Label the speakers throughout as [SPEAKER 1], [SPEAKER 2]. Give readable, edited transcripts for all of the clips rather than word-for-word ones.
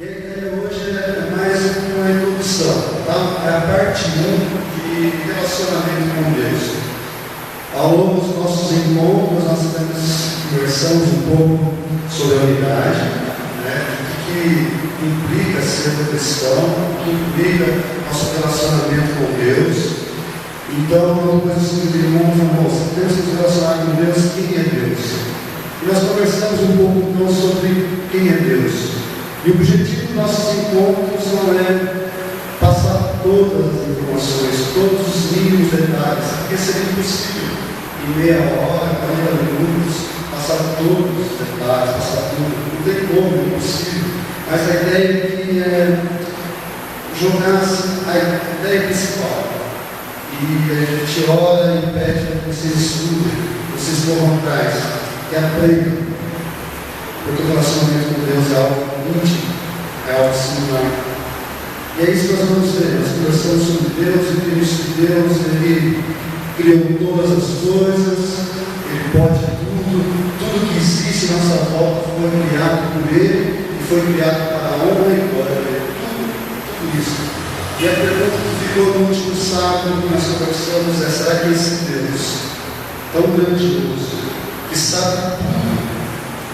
[SPEAKER 1] E a ideia hoje é mais uma introdução, tá? É a parte 1 de relacionamento com Deus. Ao longo dos nossos encontros, nós conversamos um pouco sobre a unidade, né? O que implica ser cristão, o que implica nosso relacionamento com Deus. Então, uma coisa assim, irmãos, temos que nos relacionar com Deus, quem é Deus? E nós conversamos um pouco então sobre quem é Deus. E o objetivo dos nossos encontros não é passar todas as informações, todos os mínimos detalhes, porque seria impossível em meia hora, 40 minutos, passar todos os detalhes, passar tudo. Não tem como, é impossível. Mas a ideia aqui é jogar a ideia principal. E a gente ora e pede para que vocês estudem, vocês corram atrás, que aprendam. Porque o relacionamento com Deus é algo íntimo, é algo singular. E é isso que nós vamos ver. Nós conversamos sobre Deus e vimos que Deus, Ele criou todas as coisas, Ele pode tudo que existe à nossa volta foi criado por Ele e foi criado para a honra e glória dele. Tudo isso. E a pergunta que ficou no último sábado que nós conversamos é: será que esse Deus tão grandioso, que sabe tudo,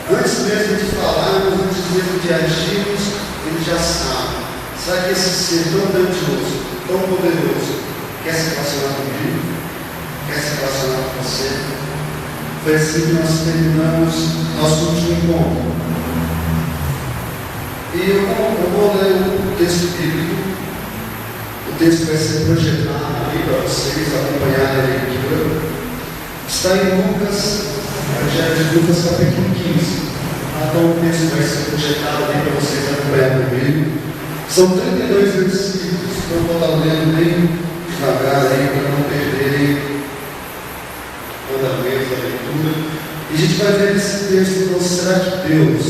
[SPEAKER 1] antes mesmo de falarmos, antes mesmo de agirmos, Ele já sabe? Será que esse ser tão grandioso, tão poderoso, quer se relacionar comigo? Quer se relacionar com você? Foi assim que nós terminamos nosso último encontro. E eu vou ler o texto bíblico. O texto vai ser projetado ali para vocês acompanharem a leitura. Está em Lucas, Evangelho de Lucas, capítulo 15. Então o texto vai ser projetado ali para vocês acompanharem comigo. São 32 versículos, então eu vou estar lendo bem devagar aí para não perderem o andamento da leitura. E a gente vai ver esse texto. Então, será que Deus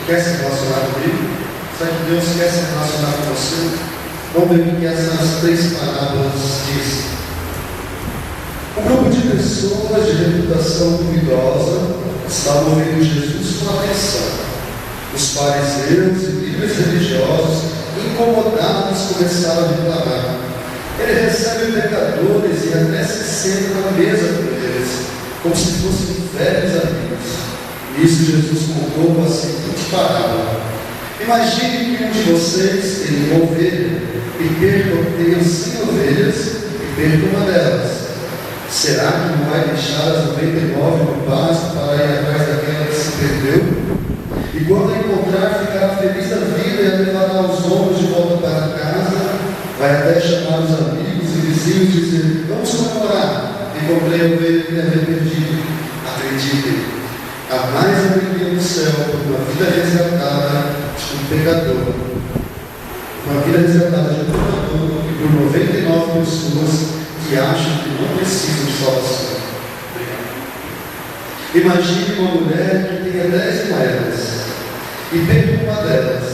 [SPEAKER 1] quer se relacionar comigo? Será que Deus quer se relacionar com você? Vamos ver o que essas três parábolas dizem. Um grupo de pessoas de reputação duvidosa estavam ouvindo Jesus com atenção. Os fariseus e líderes religiosos, incomodados, começaram a reclamar: ele recebe pecadores e até se senta na mesa com eles, como se fossem velhos amigos. Nisso Jesus contou a seguinte parábola: imagine que um de vocês tem uma ovelha e tenha 100 ovelhas e perca uma delas. Será que não vai deixar as 99 no pasto para ir atrás daquela que se perdeu? E quando a encontrar, ficará feliz da vida e a levará os ombros de volta para casa? Vai até chamar os amigos e vizinhos e dizer: vamos comemorar, encontrei a ovelha que havia perdido. Acreditem, há mais alegria no céu por uma vida resgatada de um pecador. Uma vida resgatada de um pecador e por 99 pessoas que acham que não precisam de salvação. Imagine uma mulher que tenha 10 moedas e perca uma delas.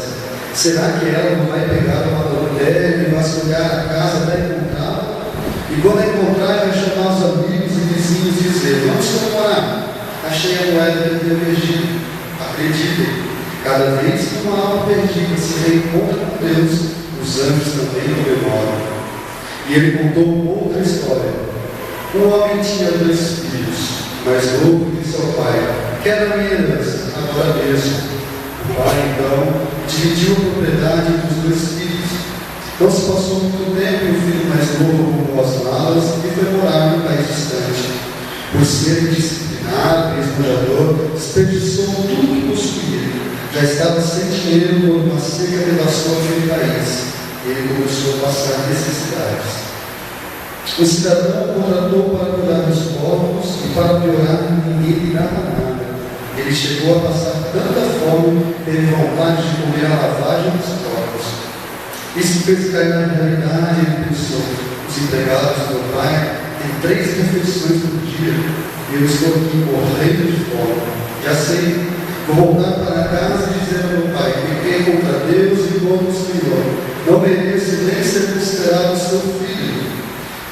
[SPEAKER 1] Será que ela não vai pegar uma mulher e vasculhar a casa até encontrá-la? E quando a encontrar, vai chamar os amigos e vizinhos e dizer: vamos comemorar, achei a moeda que havia perdido. Acreditem, cada vez que uma alma perdida se reencontra com Deus, os anjos também comemoram. E ele contou outra história. Um homem tinha 2 filhos. Mais novo disse ao pai: quero a minha herança, agora mesmo. O pai então dividiu a propriedade entre os 2 filhos. Não se passou muito tempo e o filho mais novo arrumou as malas e foi morar num país distante. Por ser indisciplinado e esbanjador, desperdiçou tudo que possuía. Já estava sem dinheiro quando uma seca devastou aquele país. Ele começou a passar necessidades. O cidadão o contratou para cuidar dos porcos e, para piorar, ninguém lhe dava nada. Ele chegou a passar tanta fome que teve vontade de comer a lavagem dos porcos. Isso fez cair na realidade. Ele pensou: os empregados do meu pai têm 3 refeições por dia e eu estou aqui morrendo de fome. Já sei, vou voltar para casa e dizer ao meu pai: pequei contra Deus e contra o Senhor. Não mereço nem ser considerado seu filho.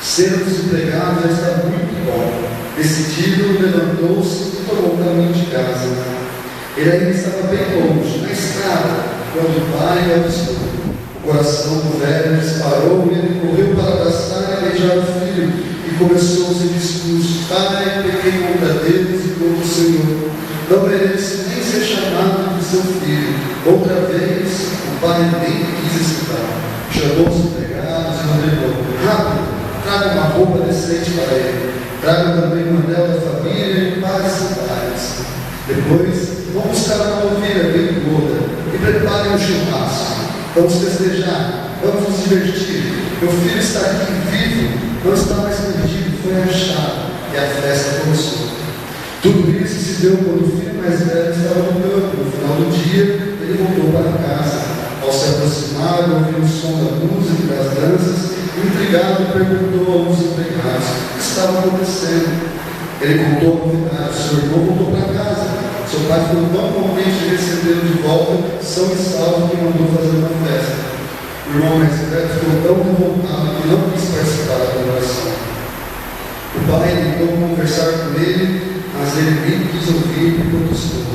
[SPEAKER 1] Ser desempregado já está muito bom. Decidido, levantou-se e tomou o caminho de casa. Ele ainda estava bem longe, na estrada, quando o pai avistou. O coração do velho disparou e ele correu para abraçar e beijar o filho. E começou o seu discurso: Pai, pequei contra Deus e contra o Senhor. Não mereço nem ser chamado de seu filho. Outra vez, o pai nem quis escutar. Chamou os empregados e ordenou: Rápido, traga uma roupa decente para ele. Traga também um anel da família e pares sandálias. Depois, vão buscar uma ovelha bem gorda e preparem um churrasco. Vamos festejar, vamos nos divertir. Meu filho está aqui vivo, não está mais perdido, foi achado. E a festa começou. Tudo isso se deu quando o filho mais velho estava no campo. No final do dia, ele voltou para casa. Ao se aproximar, ouviu o som da música e das danças. O intrigado perguntou a uns empregados o que estava acontecendo. Ele contou a novidade: seu irmão voltou para casa. Seu pai ficou tão contente de recebê-lo de volta, são e salvo, que mandou fazer uma festa. O irmão mais velho ficou tão revoltado que não quis participar da comemoração. O pai tentou conversar com ele, mas ele nem quis ouvir e protestou.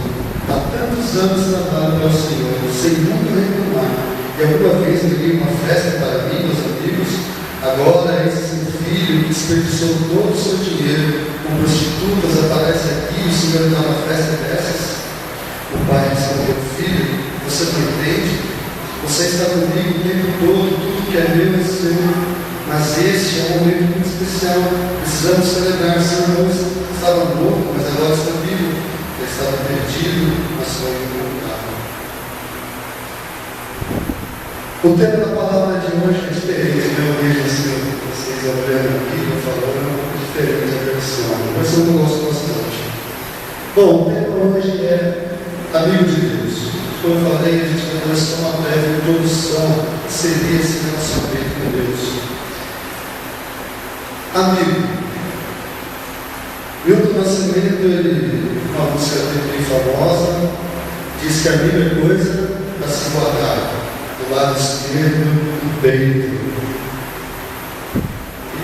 [SPEAKER 1] Há tantos anos trabalho para o Senhor, sem nunca reclamar, e alguma vez me dei uma festa para mim, meus amigos. Agora esse seu filho que desperdiçou todo o seu dinheiro com prostitutas aparece aqui e o Senhor dá uma festa dessas? O pai respondeu: Filho, você não entende? Você está comigo o tempo todo, tudo que é meu é seu. Mas este é um momento muito especial. Precisamos celebrar. Seu irmão estava morto, mas agora está vivo. Ele estava perdido, mas foi encontrado. O tema da palavra de hoje é diferente, né? Eu vejo assim, vocês olhando aqui, eu falando, é um pouco diferente a versão, mas eu não gosto bastante. Bom, o tema hoje é amigo de Deus. Como eu falei, a gente vai começar uma breve introdução que seria esse relacionamento com Deus. Amigo. Milton Nascimento, ele, uma música bem famosa, diz que amigo é coisa para se guardar do lado esquerdo do peito.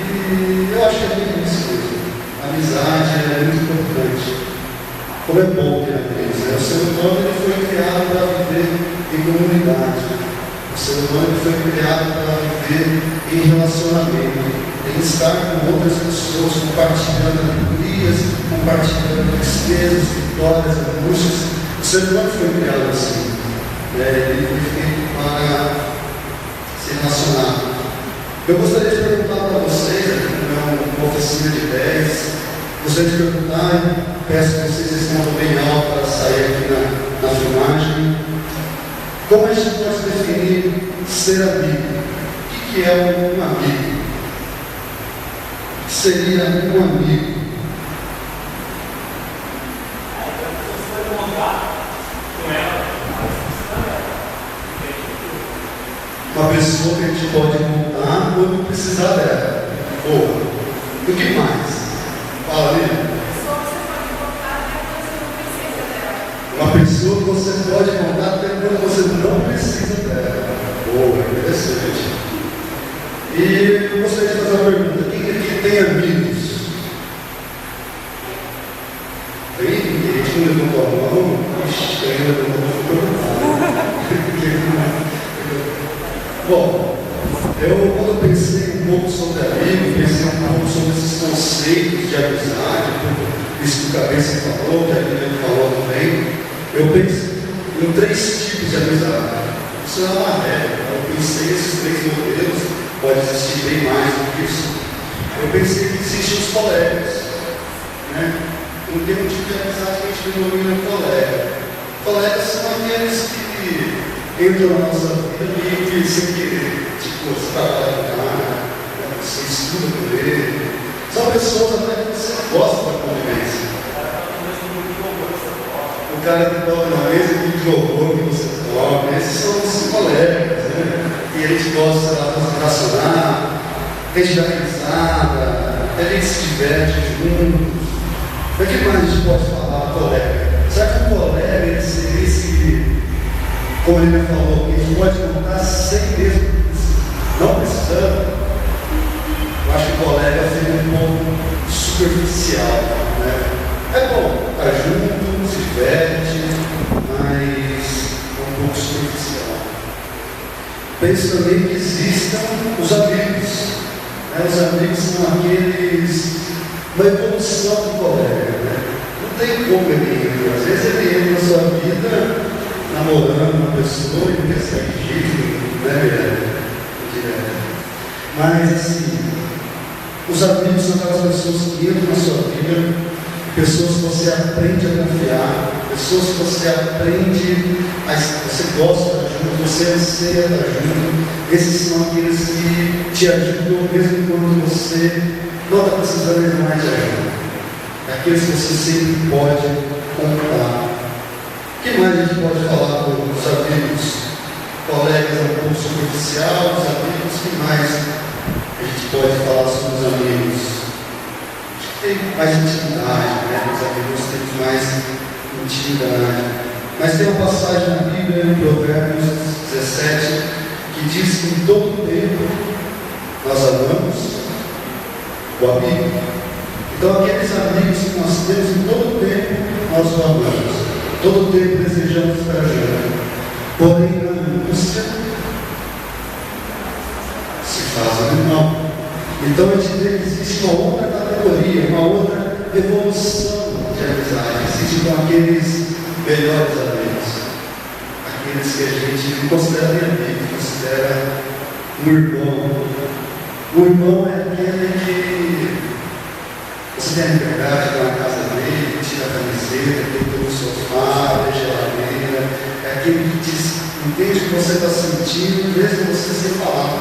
[SPEAKER 1] E eu acho que é bem isso mesmo. A amizade é muito importante. Como é bom ter amigos, né? O ser humano ele foi criado para viver em comunidade. O ser humano ele foi criado para viver em relacionamento, em estar com outras pessoas, compartilhando alegrias, compartilhando tristezas, vitórias, angústias. O ser humano foi criado assim. Ele foi feito para se relacionar. Eu gostaria de perguntar para vocês, aqui uma oficina de ideias, gostaria de perguntar, peço que vocês respondam bem alto para sair aqui na filmagem. Como a gente pode definir ser amigo? O que é um amigo? O que seria um amigo? Uma pessoa que a gente pode contar quando precisar dela. Boa. O que mais? Fala ali. Uma pessoa que você pode contar até quando você não precisa dela. Boa, interessante. E eu gostaria de fazer uma pergunta: quem aqui tem amigos? Tem? Ninguém que não levantou a mão? Ixi, quem levantou a mão? Bom, quando eu pensei um pouco sobre amigos, pensei um pouco sobre esses conceitos de amizade, isso que o Cabeça falou, que a Bíblia falou também, eu pensei em 3 tipos de amizade. Isso é uma regra, eu pensei nesses 3 modelos, pode existir bem mais do que isso. Eu pensei que existem os colegas, né? Não tem um tipo de amizade que a gente denomina colega. Colegas são aqueles que entram na nossa vida e sem querer, tipo, você trabalha com o cara, você estuda com ele. São pessoas até que você gosta da convivência. O cara que toca na mesa que jogou que você toca, esses são os colegas, né? E a gente gosta de se relacionar, a gente dá risada, a gente se diverte juntos. O que mais a gente pode falar, colega? Será que o colega ele seria esse, como ele me falou, que a gente pode contar sem mesmo, não precisando? Eu acho que o colega seria um pouco superficial, né? É bom, estar junto, se diverte, mas é um pouco superficial. Penso também que existam os amigos. Os amigos são uma evolução do colega. Não tem como ele entra. Às vezes ele entra na sua vida namorando uma pessoa e pensa que jeito, direto. Mas assim, os amigos são aquelas pessoas que entram na sua vida, pessoas que você aprende a confiar, pessoas que você aprende, você gosta de junto, você anseia estar junto. Esses são aqueles que te ajudam mesmo quando você não está precisando mais de ajuda. Aqueles que você sempre pode contar. O que mais a gente pode falar dos amigos? Colegas é um pouco superficial, os amigos, o que mais a gente pode falar sobre os amigos? Tem mais intimidade, os amigos têm mais intimidade. Mas tem uma passagem na Bíblia, em Provérbios 17, que diz que em todo tempo nós amamos o amigo. Então aqueles amigos que nós temos em todo tempo nós o amamos. Todo tempo desejamos estar junto. Porém na angústia se faz o irmão. Então a gente vê que existe uma outra categoria, uma outra evolução de amizade. Existe com aqueles melhores amigos, aqueles que a gente considera amigo, considera um irmão. O irmão é aquele que você tem a liberdade de ir na casa dele, tira a camiseta, deita no sofá, deixa a geladeira. É aquele que entende o que você está sentindo, mesmo você sem falar.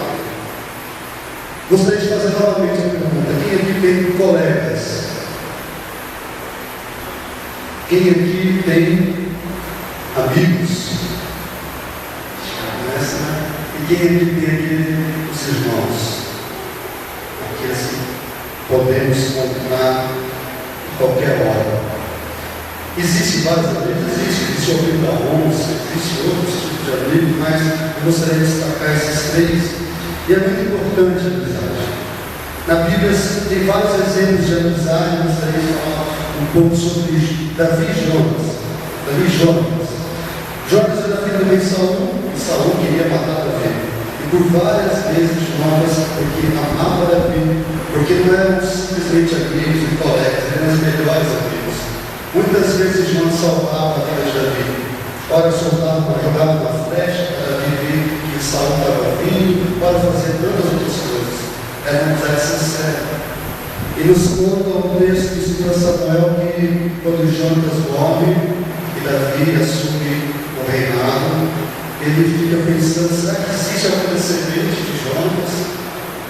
[SPEAKER 1] Gostaria de fazer novamente a pergunta: quem aqui tem colegas? Quem aqui tem amigos? E quem aqui tem os irmãos? Aqueles que podemos encontrar em qualquer hora. Existem vários amigos, existe o amigo da onça, existe outros tipos de amigos, mas eu gostaria de destacar esses três. E é muito importante a amizade. Na Bíblia tem vários exemplos de amizade. Eu gostaria de falar um pouco sobre Davi e Jonas. Jonas era filho do rei Saul, e Saul queria matar Davi. E por várias vezes Jonas, porque amava Davi, porque não eram simplesmente amigos e colegas, eram os melhores amigos. Muitas vezes Jonas salvava a vida de Davi. Ora soltava para jogar uma flecha para Davi ver que Saul estava vindo, para fazer tantas outras coisas. Era uma amizade sincera. E nos conta o texto de 2 Samuel que quando Jonas morre e Davi assume o reinado, ele fica pensando: será que existe algum descendente de Jonas?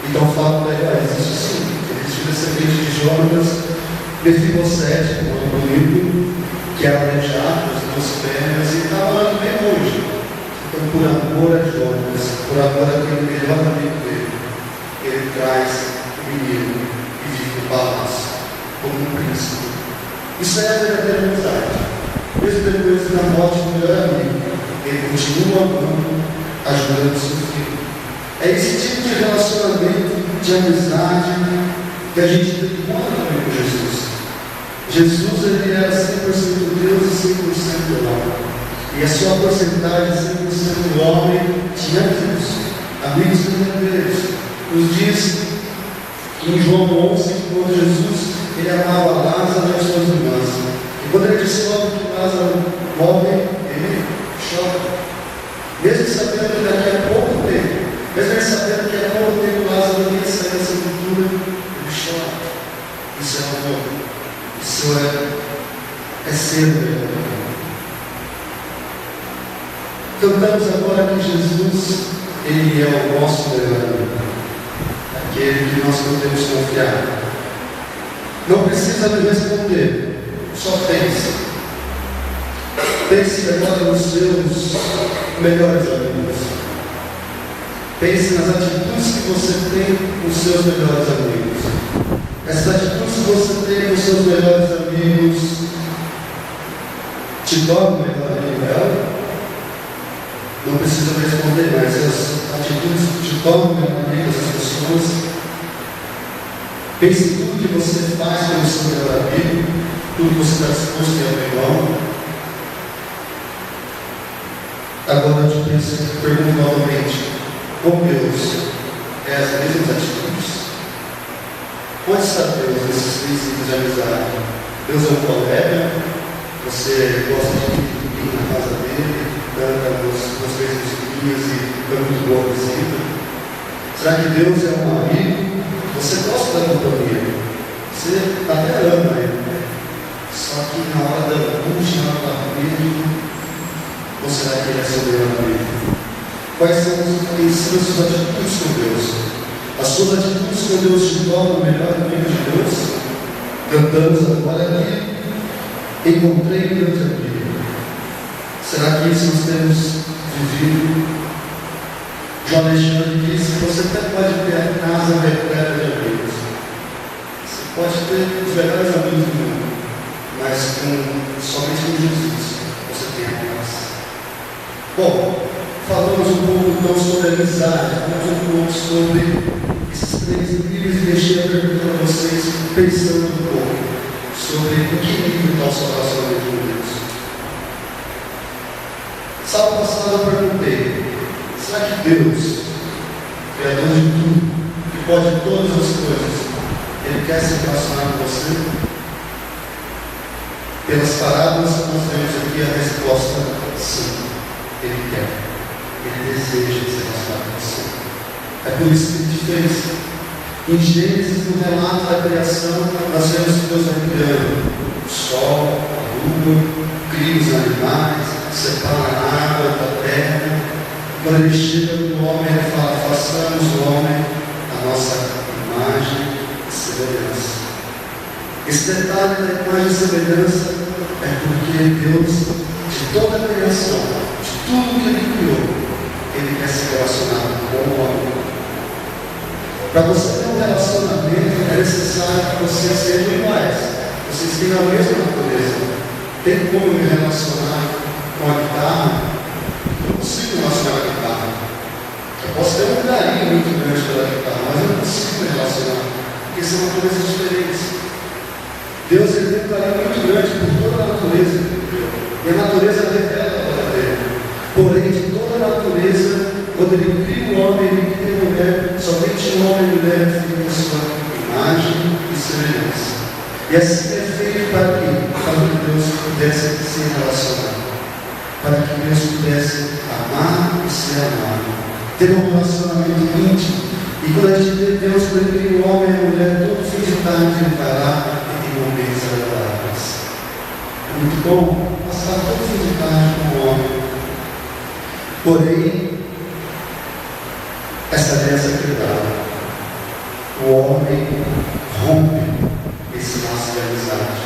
[SPEAKER 1] Então fala para ele: existe sim, existe um descendente de Jonas, Mefibosete, o nome do livro, que era aleijado, as duas pernas, e estava lá bem longe. Então, por amor a Jonas, por amor àquele melhor amigo dele, ele traz o menino e vive no palácio, como um príncipe. Isso é a verdadeira amizade. Mesmo depois da morte do melhor amigo, ele continua amando, ajudando o seu filho. É esse tipo de relacionamento, de amizade, que a gente encontra também com Jesus. Jesus, ele era 100% Deus e 100% homem. E a sua porcentagem, 100% homem, tinha amigos verdadeiros. Nos diz em João 11, quando Jesus ele amava Lázaro e as suas irmãs. E quando ele descobre que Lázaro morre, ele chora. Mesmo sabendo que daqui a pouco tempo, mesmo ele sabendo que a pouco tempo Lázaro ia sair da sepultura, ele chora. Isso é amor. Isso é ser verdadeiro. Cantamos agora que Jesus, ele é o nosso melhor amigo, aquele que nós podemos confiar. Não precisa me responder, só pense. Pense agora nos seus melhores amigos. Pense nas atitudes que você tem com os seus melhores amigos. Essas atitudes que você tem com os seus melhores amigos te tornam melhor amigo dela? Não precisa me responder, mas as atitudes que te tornam melhor amigo dessas pessoas. Pense em tudo que você faz pelo seu melhor amigo, tudo que você está disposto a abrir mão. Agora eu te pergunto novamente: com Deus é as mesmas atitudes? Onde está Deus nesses princípios de amizade? Deus é um colega? Você gosta de ir na casa dele, canta as mesmas dias e é muito boa visita? Será que Deus é um amigo? Você gosta da companhia? Você até ama ele. Só que na hora da angústia, na hora da ruim, ou será que ele é soberano amigo? Quais são as suas atitudes com Deus? As suas atitudes com Deus te tornam o melhor amigo de Deus? Cantamos agora aqui, encontrei Deus aqui. Será que isso nós temos vivido? João Alexandre disse: você até pode ter a casa repleta de amigos. Você pode ter os melhores amigos do mundo, mas somente com Jesus você tem a casa. Bom, falamos um pouco então sobre a amizade, falamos um pouco sobre esses 3 níveis e deixei a pergunta para vocês pensando um pouco sobre o que nível está o seu relacionamento com Deus. Sábado passado eu perguntei: será que Deus, Criador de tudo, que pode todas as coisas, Ele quer se relacionar com você? Pelas parábolas que nós temos aqui, a resposta é sim. Ele quer. Ele deseja se relacionar com você. É por isso que Ele fez. Em Gênesis, no relato da criação, nós vemos que Deus vai criando o sol, a lua, cria os animais, separa a água da terra. Quando Ele chega no homem, Ele fala: façamos o homem a nossa imagem e semelhança. Esse detalhe da imagem e semelhança é porque Deus, de toda a criação, de tudo que Ele criou, Ele quer se relacionar com o homem. Para você ter um relacionamento, é necessário que vocês sejam iguais. Vocês têm a mesma natureza. Tem como me relacionar com a guitarra? Eu não consigo me relacionar com a guitarra. Eu posso ter um carinho muito grande pela guitarra, mas eu não consigo me relacionar, porque são naturezas diferentes. Deus tem um carinho muito grande por toda a natureza, e a natureza revela a glória dele. Porém, de toda a natureza, quando Ele cria o homem, Ele cria a mulher, somente o homem e a mulher ficam a sua imagem e semelhança. E assim é feito para quê? Para que Deus pudesse se relacionar, para que Deus pudesse amar e ser amado, ter um relacionamento íntimo. E quando a gente vê Deus, quando Ele cria o homem e a mulher, todo fim de tarde Ele vai lá e tem momentos agradáveis. É muito bom passar todo fim de tarde com o homem. Porém, essa aliança é quebrada. O homem rompe esse laço de amizade.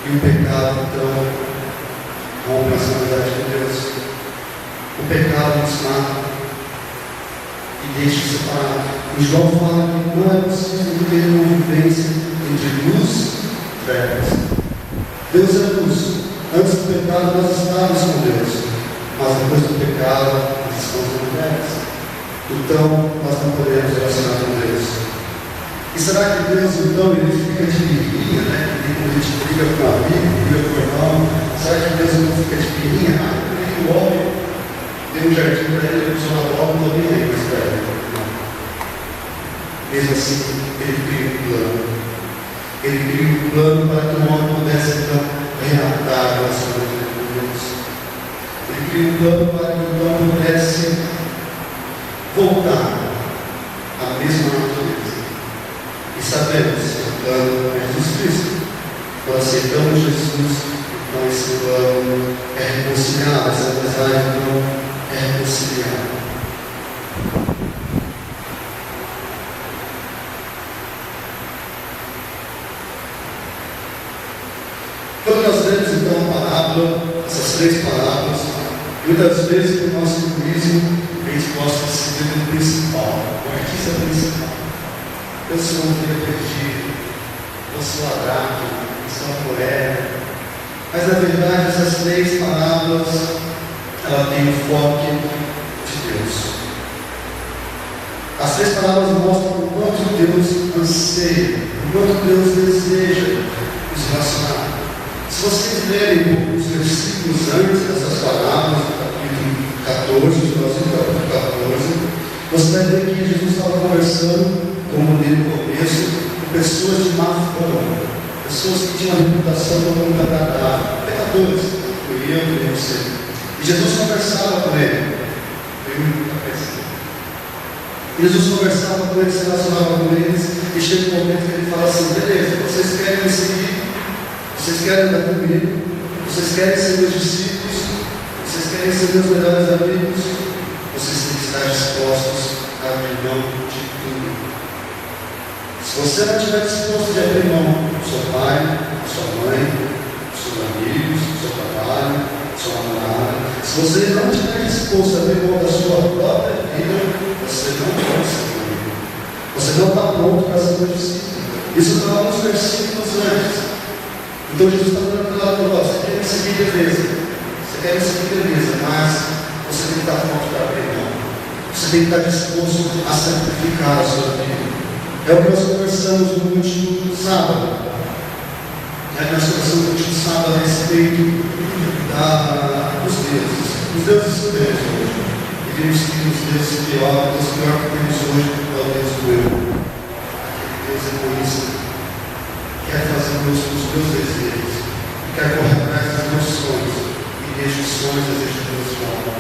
[SPEAKER 1] E o pecado, então, rompe essa amizade com Deus. O pecado nos mata e deixa separado. E João fala que não é possível ter uma vivência entre luz e trevas. Deus é luz. Antes do pecado nós estávamos com Deus, mas depois do pecado nós estamos com trevas. Então nós não podemos relacionar com Deus. E será que Deus então ele fica de birrinha, né? Quando a gente briga com um amigo, briga com o irmão, será que Deus não fica de birrinha? O homem tem um jardim para ele, ele usou na bola, não estou nem aí mais para ele. Mesmo assim, ele cria um plano. Ele cria um plano para que o homem pudesse então reatar a relacionamento com Deus. Ele cria um plano para que o homem pudesse voltar à mesma natureza. E sabemos que o plano é Jesus Cristo. Quando aceitamos Jesus, então esse plano é reconciliado, essa amizade então é reconciliada. Quando nós lemos então a parábola, essas 3 parábolas, muitas vezes no nosso egoísmo a gente gosta de se ver no principal, o artista principal. Eu sou um filho perdido, eu sou ladrão, eu sou uma poeta. Mas na verdade essas 3 parábolas, ela tem o foco de Deus. As 3 parábolas mostram o quanto Deus anseia, o quanto Deus deseja nos relacionar. Se vocês lerem os versículos antes dessas parábolas, do capítulo 14, do capítulo 14, Você vai ver que Jesus estava conversando, como eu li no começo, com pessoas de má fama, pessoas que tinham a reputação do mundo agradável, pecadores, foi eu e você. E Jesus conversava com ele. Jesus conversava com eles, se relacionava com eles, e chega um momento que ele fala assim: beleza, vocês querem me seguir, vocês querem andar comigo, vocês querem ser meus discípulos, vocês querem ser meus melhores amigos, vocês têm que estar dispostos a abrir mão de tudo. Se você não estiver disposto a abrir mão do seu pai, da sua mãe, dos seus amigos, do seu trabalho, da sua namorada, se você não estiver disposto a abrir mão da sua própria vida, você não pode ser comigo. Você não está pronto para ser meu discípulo. Isso estava nos versículos antes. Então Jesus está falando para ela: você quer me seguir, beleza. Você quer me seguir, beleza. Mas você tem que estar pronto para abrir mão. Você tem que estar disposto a sacrificar a sua vida. É o que nós conversamos no último sábado. Nós conversamos no último sábado a respeito dos deuses. Os deuses são Deus hoje. E vimos que os deuses pior que temos hoje é o Deus do eu. Aquele Deus egoísta, que quer fazer os meus desejos, que quer correr atrás dos meus sonhos, e deixa os sonhos e desejos de Deus fora.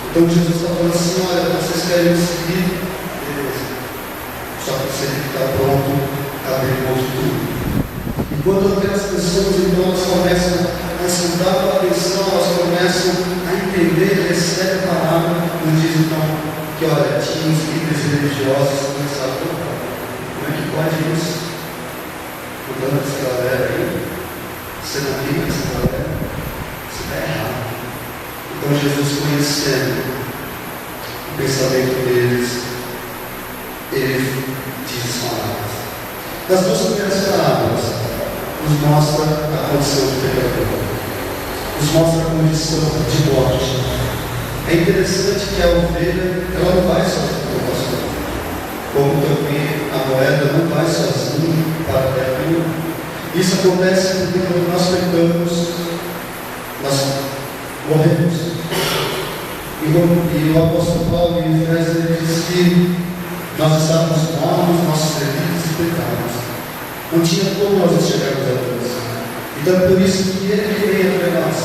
[SPEAKER 1] Então Jesus está falando assim: olha, vocês querem me seguir? Beleza. Só que você tem que estar pronto a abrir mão de tudo. E quando aquelas pessoas, então, elas começam a escutar com atenção, elas começam a entender, recebem a palavra, nos diz então que, olha, tinha os líderes religiosos que começaram a falar: como é que pode isso? Mudando essa galera aí, você não liga essa galera, você está errado. Então Jesus, conhecendo o pensamento deles, ele diz as palavras. Das duas primeiras palavras, nos mostra a condição de pecador, nos mostra a condição de morte. É interessante que a ovelha, ela não vai sozinha para o pastor, como também a moeda não vai sozinha para a terra. Isso acontece porque quando nós pecamos, nós morremos. E o apóstolo Paulo em Efésios ele diz que nós estávamos mortos, nossos delitos e pecados. Não tinha como nós chegarmos a Deus. Então é por isso que ele vem até nós.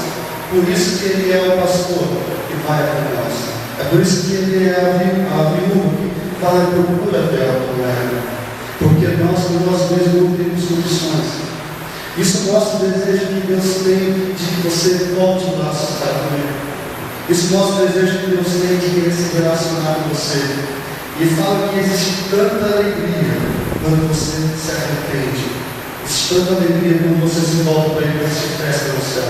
[SPEAKER 1] Por isso que ele é o pastor que vai até nós. É por isso que ele é a viúva que vai e procura a terra como ela. Porque nós mesmos não temos condições. Isso mostra o desejo que Deus tem de que você volte o laço para ele. Isso mostra o desejo que Deus tem de querer se relacionar com você. E fala que existe tanta alegria quando você se arrepende. Existe tanta alegria quando você se volta para ele e assiste festa no céu.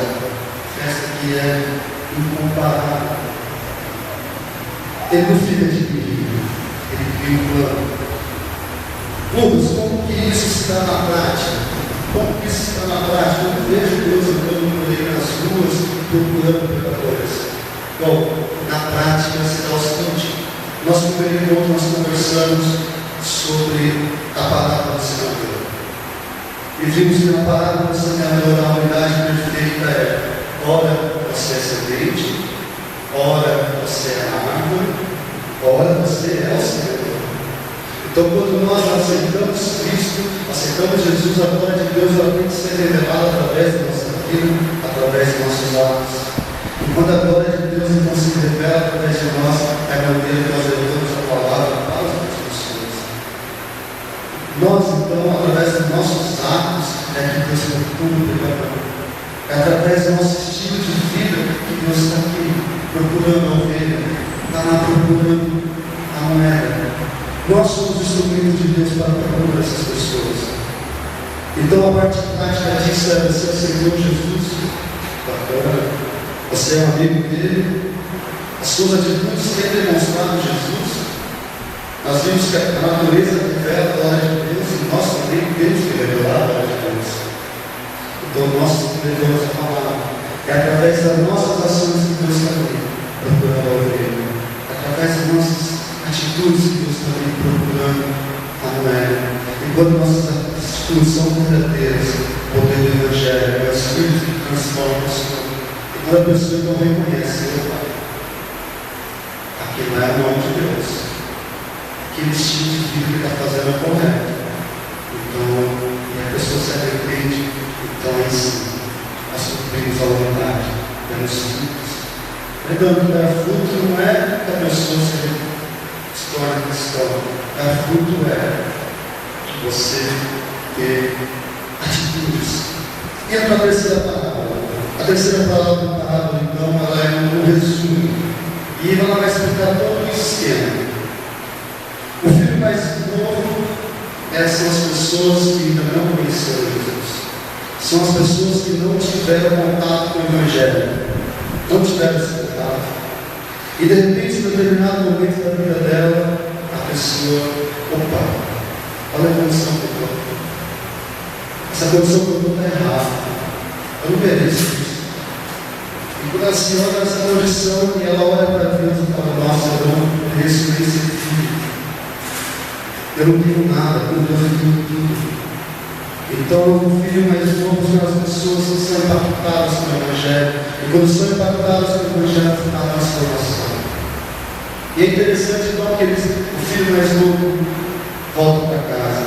[SPEAKER 1] Festa que é incomparável. Ele não fica de perigo, ele cria um plano. Lucas, como que isso está na prática? Como que isso está na prática? Eu vejo Deus andando por aí nas ruas, procurando pecadores. Bom, na prática se dá o seguinte: nós conversamos sobre a parábola do semeador. E vimos que na parábola do semeador a unidade perfeita é: ora você é semente, ora você é a árvore, ora você é o semeador. Então, quando nós aceitamos Cristo, aceitamos Jesus, a glória de Deus ela tem que ser revelada através da nossa vida, através dos nossos atos. E quando a glória de Deus então se revela através de nós, é a maneira que nós levamos a palavra para as outras pessoas. Nós, então, através dos nossos atos, é que Deus procura o pecador. É através do nosso estilo de vida que Deus está aqui, procurando a ovelha, está lá procurando a moeda. Nós somos instrumentos de Deus para procurar essas pessoas. Então, a parte prática disso é: você aceitou Jesus, bacana. Você é um amigo dele. As suas atitudes têm demonstrado Jesus. Nós vimos que a natureza revela a glória de Deus e nós também temos que revelar a glória de Deus. Então nós devemos falar. É através das nossas ações que Deus está ali procurando a ovelha. É através das nossas atitudes que Deus está ali procurando a moeda. E quando nossas atitudes são verdadeiras, o poder do Evangelho é o Espírito que transforma a pessoa. Quando a pessoa não reconhece, aqui não é o nome de Deus. aquele estilo de vida que ele está fazendo é correto. Então, e a pessoa se arrepende, então aí sim, nós cumprimos a vontade, temos frutos. Lembrando que dar fruto não é que a pessoa se torne cristã. Dar fruto é você ter atitudes. E a terceira parábola? A terceira parábola, então, ela é um resumo. E ela vai explicar todo o esquema. O filho mais novo são as pessoas que ainda não conheceram Jesus. São as pessoas que não tiveram contato com o Evangelho. Não tiveram esse contato. E de repente, em determinado momento da vida dela, a pessoa, opa, olha a condição que eu estou. Essa condição que eu estou está errada. Eu não mereço isso. E quando a senhora olha essa condição e ela olha para Deus e fala, nossa, eu não mereço nem ser filho. Eu não tenho nada, com Deus eu tenho tudo. Então, o filho mais novo são as pessoas que são impactadas com o Evangelho. E quando são impactadas com o Evangelho, há uma transformação. E é interessante então que o filho mais novo volta para casa.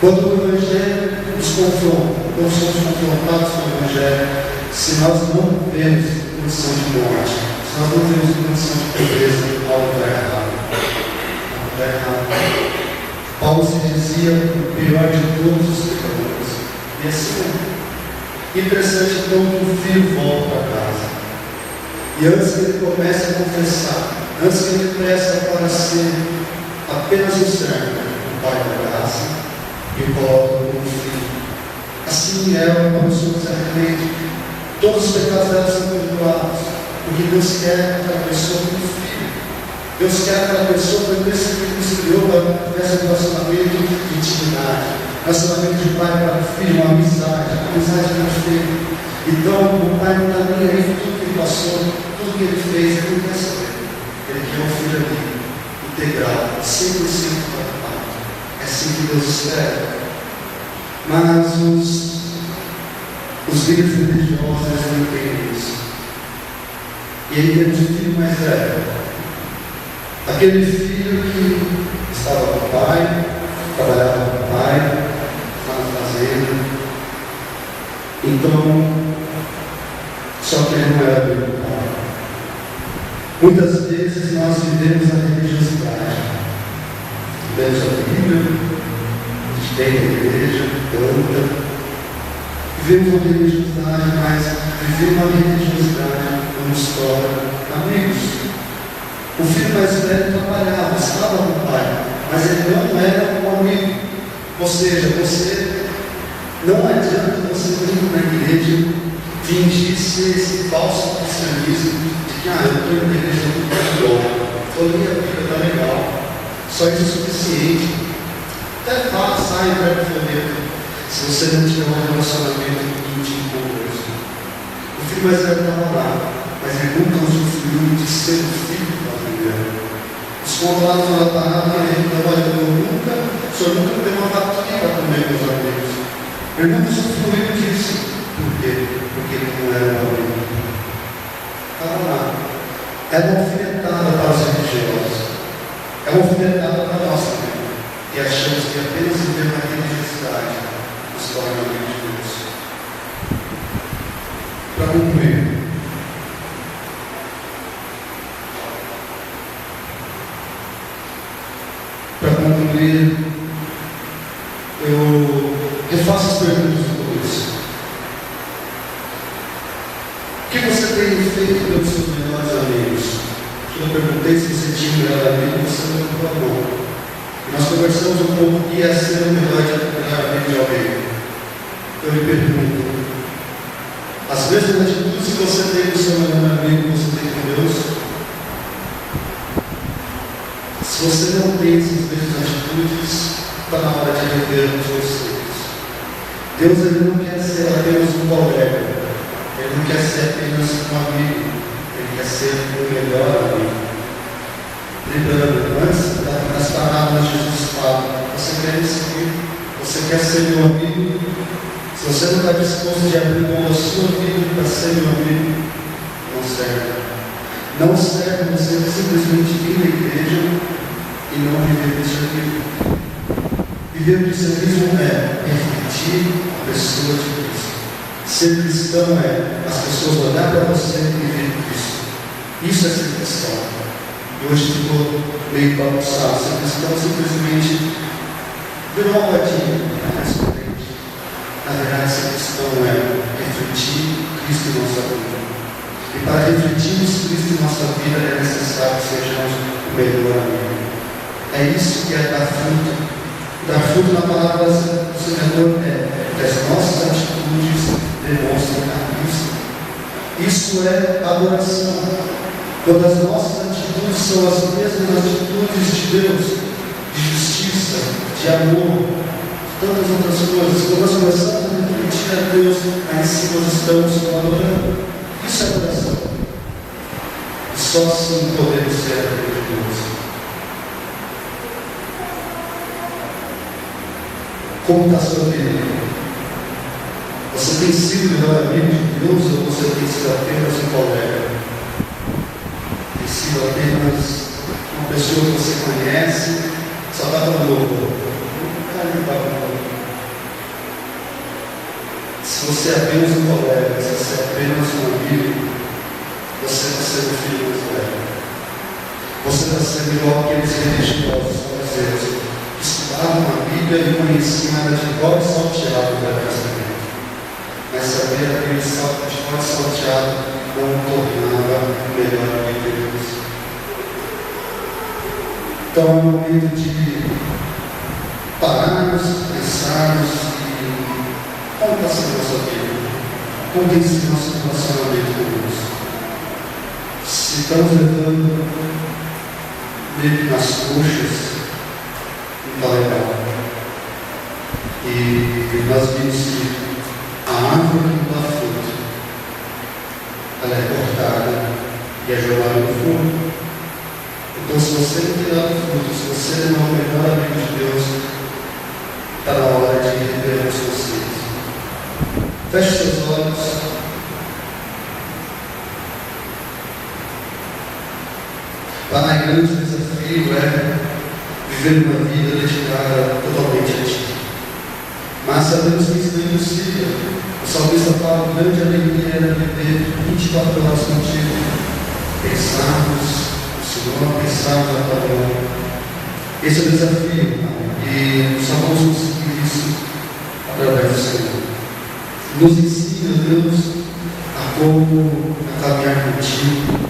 [SPEAKER 1] Quando o Evangelho nos confronta, quando somos confrontados com o Evangelho, se nós não vemos condição de morte, se nós não vemos condição de pobreza, algo está errado. Algo está errado. Paulo se dizia o pior de todos os pecadores. E assim é. Interessante então que o filho volta para casa. E antes que ele comece a confessar, antes que ele peça para ser apenas um servo, o pai da graça, e o coloca como filho. Assim é uma pessoa que se arrepende. Todos os pecados dela são perdoados. Porque Deus quer aquela pessoa como filho. Deus quer aquela pessoa para ver se ele nos criou para esse relacionamento de intimidade, relacionamento de pai para filho, uma amizade perfeita. Então o pai não está nem aí com tudo que ele passou, tudo que ele fez, ele não quer saber. Ele quer um filho ali, integral, 100% preocupado. É assim que Deus espera. Mas os líderes religiosos não entendem isso. E aí temos o filho mais velho. Aquele filho que estava com o pai, trabalhava com o pai, estava na fazenda. Então, só que ele não era bem do pai. Muitas vezes nós vivemos a religiosidade. Vivemos a Bíblia, a gente tem a igreja, canta. Vivemos a religiosidade, mas viver uma religiosidade não nos torna amigos. O filho mais velho trabalhava, estava com o pai, mas ele não era um amigo. Ou seja, não adianta você vir na igreja fingir ser esse falso cristianismo de que eu estou na igreja muito bom, estou ali, a Bíblia está legal, só isso é suficiente. Até fala, sai e vai para o folheto, se você não tiver um relacionamento íntimo com Deus. O filho mais velho estava lá, mas ele nunca usufruiu de ser o filho. Os controlados na parada, ele não vai dizer, o senhor nunca teve uma vaquinha para comer com os amigos. Ele nunca usufruiu disso. Por quê? Porque ele não era um amigo. Estava lá. É uma alfinetada para os religiosos. É uma alfinetada para nós também. E achamos que apenas viver na religiosidade nos torna amigos de Deus. Para concluir. Para concluir, eu refaço as perguntas do começo. O que você tem feito pelos seus melhores amigos? Eu perguntei se você tinha um melhor amigo, você não falou. Nós conversamos um pouco o que é ser o melhor amigo de alguém. Eu lhe pergunto, as mesmas atitudes que você tem com o seu melhor amigo, você tem com Deus? Se você não tem essas mesmas atitudes, está na hora de rever os conceitos. Deus ele não quer ser apenas um colega, ele não quer ser apenas um amigo, ele quer ser o melhor amigo. Lembrando, antes das palavras Jesus fala, você quer me seguir, você quer ser meu amigo, se você não está disposto de abrir mão da sua vida para ser meu amigo, não serve. Não serve você simplesmente vir na igreja e não viver de serviço. Viver de serviço é refletir a pessoa de Cristo. Ser cristão é as pessoas olhar para você e ver Cristo. Isso é ser cristão. E hoje ficou meio bagunçado. Ser cristão simplesmente virou uma modinha, mais diferente. Na verdade, ser cristão é refletir Cristo em nossa vida. E para refletirmos Cristo em nossa vida é necessário que sejamos o melhor amigo. É isso que é dar fruto. Dar fruto na palavra do Senhor é que as nossas atitudes demonstram a Cristo. Isso é adoração. Quando as nossas atitudes são as mesmas atitudes de Deus, de justiça, de amor, de tantas outras coisas, quando nós começamos a refletir a Deus, aí sim nós estamos adorando. Isso é adoração. E só assim podemos ser amigos de Deus. Como está a sua vida? Você tem sido o melhor amigo de Deus ou você tem sido apenas um colega? Tem sido apenas uma pessoa que você conhece, só está falando louco. Se você é apenas um colega, se você é apenas um amigo, você vai ser um filho mais velho. Você vai ser igual aqueles religiosos, fariseus, que estudavam a Bíblia e conheciam ela de cor e salteado do Velho Testamento. Mas saber aquele salto de cor e salteado não tornava melhor amigo de Deus. Então é um momento de pararmos, pensarmos e como está sendo a nossa vida? Como tem sido nosso relacionamento com Deus? Se estamos levando meio que nas coxas, não está legal. E nós vimos que a árvore que não dá fruto, ela é cortada e é jogada no fogo. Então, se você não tem dado fruto, se você não é o melhor amigo de Deus, está na hora de rever os conceitos. Feche seus olhos. Lá na grande desafio é viver uma vida dedicada totalmente a Ti. Mas sabemos que isso não é impossível. O salmista fala: grande alegria era viver 24 horas contigo. Pensarmos no Senhor, pensarmos na Tua glória. Esse é o desafio. E só vamos conseguir isso através do Senhor. Nos ensina, Deus, a como caminhar contigo.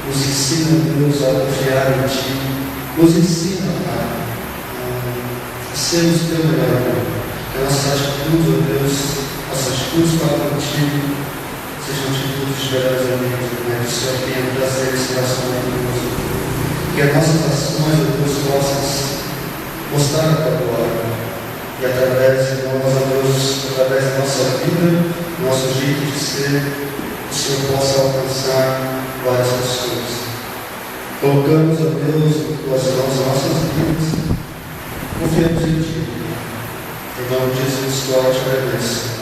[SPEAKER 1] Nos ensina, Deus, a confiar em Ti. Nos ensina, Pai, a sermos Teu melhor amigo. Que as nossas atitudes, ó Deus, nossas atitudes para contigo, sejam atitudes de melhores amigos, né? Que o Senhor tenha prazer esse relacionamento conosco. Que as nossas ações, ó Deus, possam mostrar a Tua glória. E através de nós, ó Deus, através da nossa vida, nosso jeito de ser, o Senhor possa alcançar várias pessoas. Colocamos, ó Deus, Tuas mãos nas nossas vidas, confiamos em Ti. Em nome de Jesus, glória te agradeço.